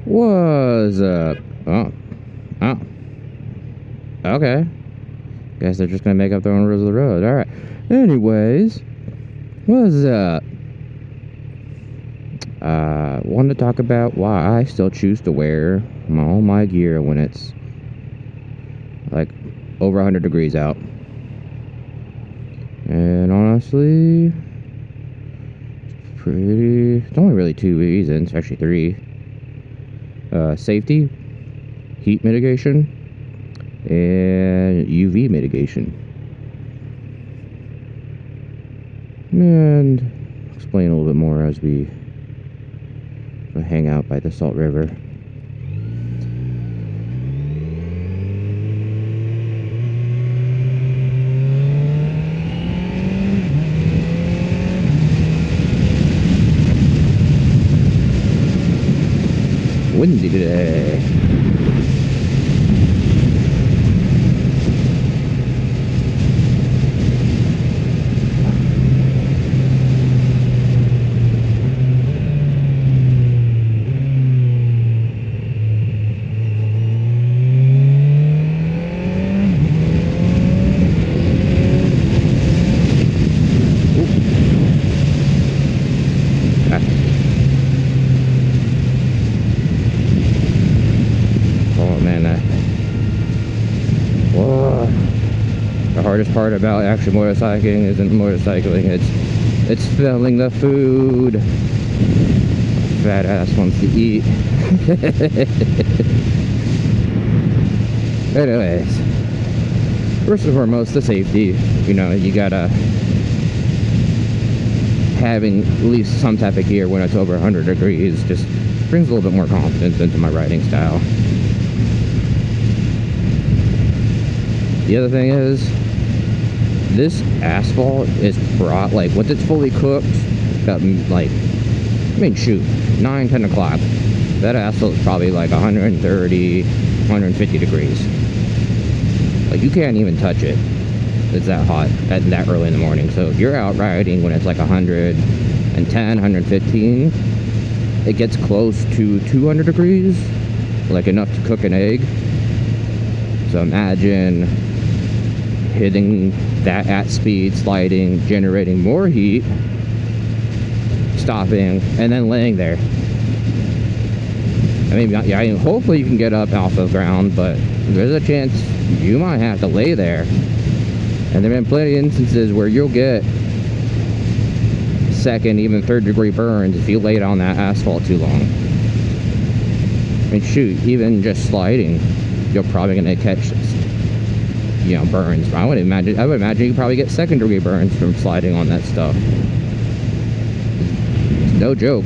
What's up? Oh. Okay. Guess they're just gonna make up their own rules of the road. Alright. Anyways. What's up? Wanted to talk about why I still choose to wear all my gear when it's like over 100 degrees out. And honestly, it's only really two reasons, actually three. Safety, heat mitigation, and UV mitigation. And I'll explain a little bit more as we hang out by the Salt River. Windy today. The hardest part about actually motorcycling isn't motorcycling, it's filling the food. Fat ass wants to eat. Anyways, first and foremost, the safety. You know, you gotta having at least some type of gear when it's over 100 degrees just brings a little bit more confidence into my riding style. The other thing is, this asphalt is like, once it's fully cooked, like, I mean, shoot, 9, 10 o'clock, that asphalt is probably like 130, 150 degrees. Like, you can't even touch it. It's that hot at that early in the morning. So if you're out riding when it's like 110, 115, it gets close to 200 degrees, like enough to cook an egg. So imagine hitting that at speed, sliding, generating more heat, stopping, and then laying there. I mean, yeah, hopefully you can get up off the ground, but there's a chance you might have to lay there. And there have been plenty of instances where you'll get second, even third degree burns if you lay on that asphalt too long. I mean, shoot, even just sliding, you're probably gonna catch, you know, burns. I would imagine you probably get second degree burns from sliding on that stuff. It's no joke.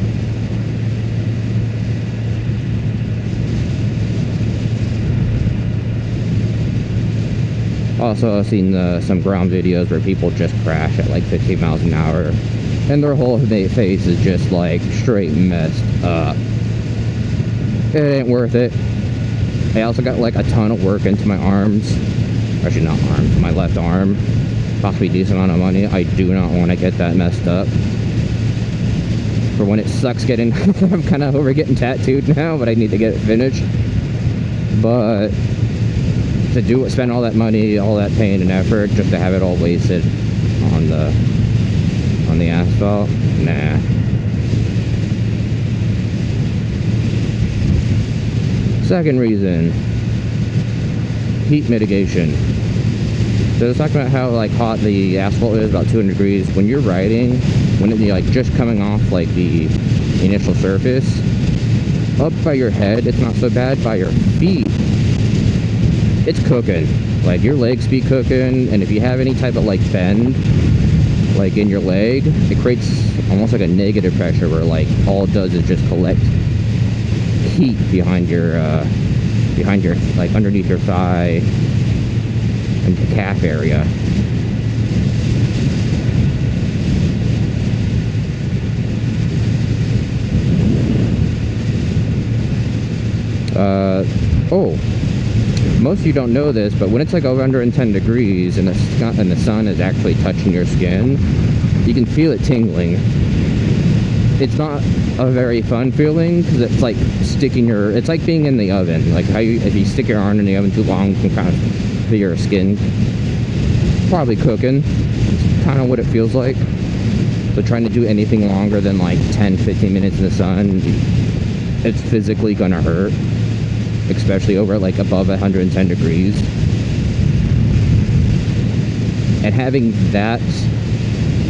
Also, I've seen some ground videos where people just crash at like 15 miles an hour and their whole face is just like straight messed up. It ain't worth it. I also got like a ton of work into my arms. Actually, not arms, my left arm. Possibly a decent amount of money. I do not want to get that messed up. For when it sucks getting, I'm kind of over getting tattooed now, but I need to get it finished. But to do it, spend all that money, all that pain and effort, just to have it all wasted on the asphalt, nah. Second reason, heat mitigation. So let's talk about how like hot the asphalt is, about 200 degrees. When you're riding, when you're like just coming off like the initial surface, up by your head, it's not so bad. By your feet, it's cooking. Like your legs be cooking, and if you have any type of like bend, like in your leg, it creates almost like a negative pressure where like all it does is just collect heat behind your like underneath your thigh and the calf area. Most of you don't know this, but when it's like over 110 degrees and the sun is actually touching your skin, you can feel it tingling. it's not a very fun feeling because it's like it's like being in the oven. Like how if you stick your arm in the oven too long, you can kind of feel your skin probably cooking. It's kind of what it feels like. So trying to do anything longer than like 10-15 minutes in the sun, it's physically gonna hurt, especially over like above 110 degrees. And having that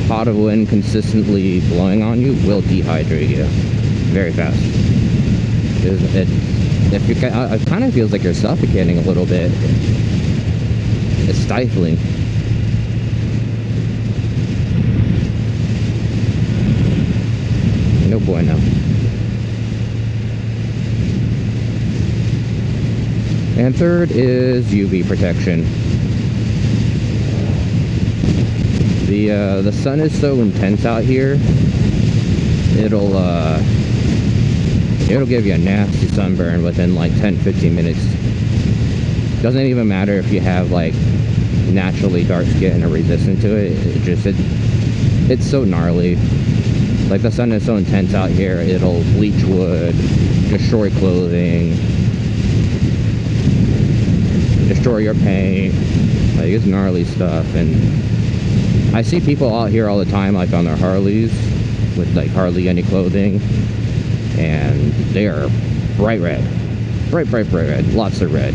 pot of wind consistently blowing on you will dehydrate you very fast. It kind of feels like you're suffocating a little bit. It's stifling. No bueno. And third is UV protection. The sun is so intense out here, it'll give you a nasty sunburn within like 10-15 minutes. Doesn't even matter if you have like naturally dark skin or resistant to it. It's so gnarly. Like the sun is so intense out here, it'll bleach wood, destroy clothing, destroy your paint. Like it's gnarly stuff. And I see people out here all the time, like on their Harleys, with like hardly any clothing, and they are bright red, bright red, lots of red.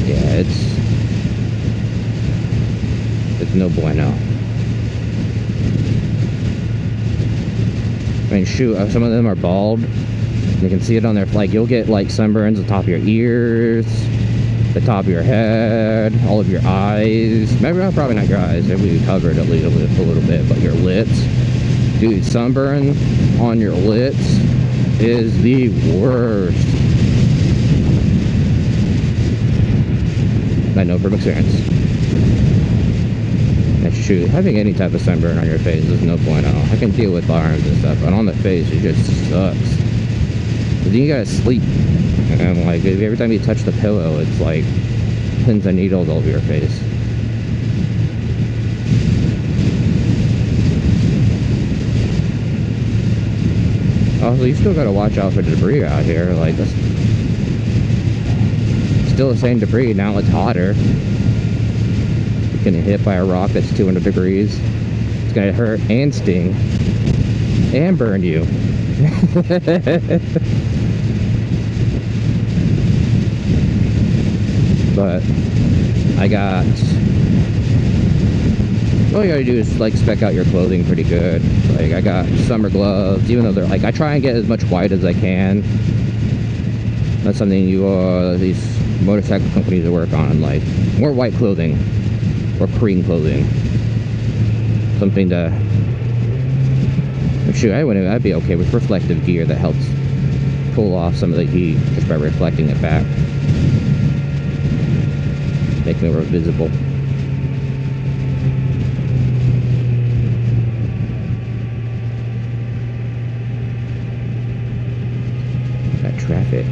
Yeah, it's no bueno. I mean, shoot, some of them are bald. You can see it on their, like, you'll get like sunburns on top of your ears, the top of your head, all of your eyes. Maybe probably not your eyes, maybe covered at least a little bit, but your lips. Dude, sunburn on your lips is the worst. I know from experience. And shoot, having any type of sunburn on your face is no bueno. I can deal with arms and stuff, but on the face it just sucks. Then you gotta sleep, and like every time you touch the pillow, it's like pins and needles all over your face. Also, you still gotta watch out for the debris out here. Like, that's still the same debris. Now it's hotter. You're getting hit by a rock that's 200 degrees. It's gonna hurt and sting and burn you. But I got, all you gotta do is like spec out your clothing pretty good. Like I got summer gloves, even though they're like, I try and get as much white as I can. That's something these motorcycle companies work on, like more white clothing or cream clothing. Something to, shoot, I'd be okay with reflective gear that helps pull off some of the heat just by reflecting it back, making it more visible. Got traffic.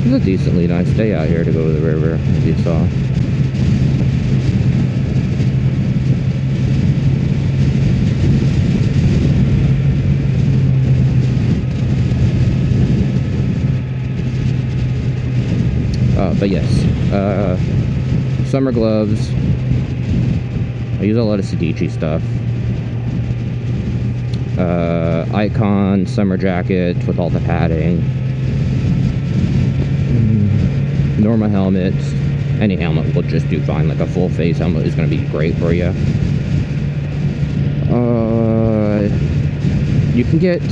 It's a decently nice day out here to go to the river, as you saw. But yes, summer gloves. I use a lot of Sedici stuff. Icon summer jacket with all the padding. Normal helmets. Any helmet will just do fine. Like a full face helmet is going to be great for you. You can get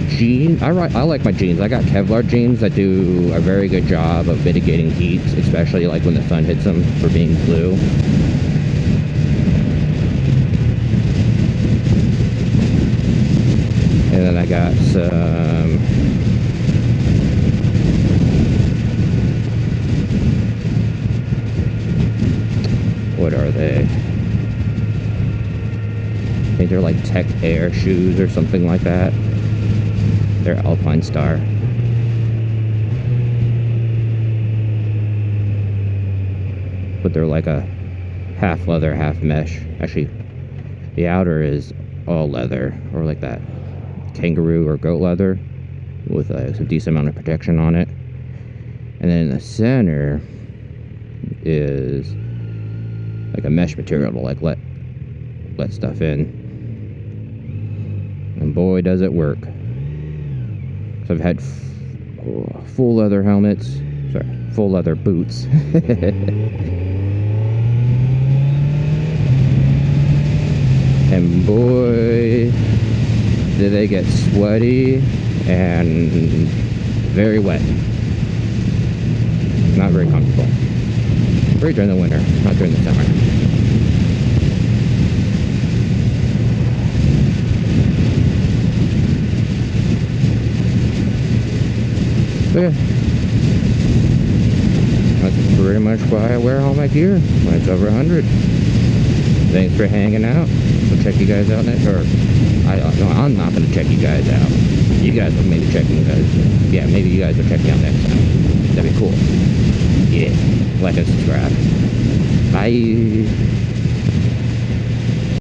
jeans. I like my jeans. I got Kevlar jeans that do a very good job of mitigating heat, especially like when the sun hits them, for being blue. And then I got some what are they? I think they're like Tech Air shoes or something like that. They're Alpine Star. they're like a half leather, half mesh. Actually, the outer is all leather, or like that kangaroo or goat leather with some decent amount of protection on it. And then the center is like a mesh material to like let stuff in. And boy, does it work. So I've had full leather helmets, sorry, full leather boots. And boy, did they get sweaty and very wet. Not very comfortable. Great during the winter, not during the summer. But yeah, that's pretty much why I wear all my gear when it's over 100. Thanks for hanging out. We'll check you guys out next, or no, I'm not gonna check you guys out. You guys will maybe check me guys. Yeah, maybe you guys will check me out next time. That'd be cool. Yeah, like and subscribe. Bye.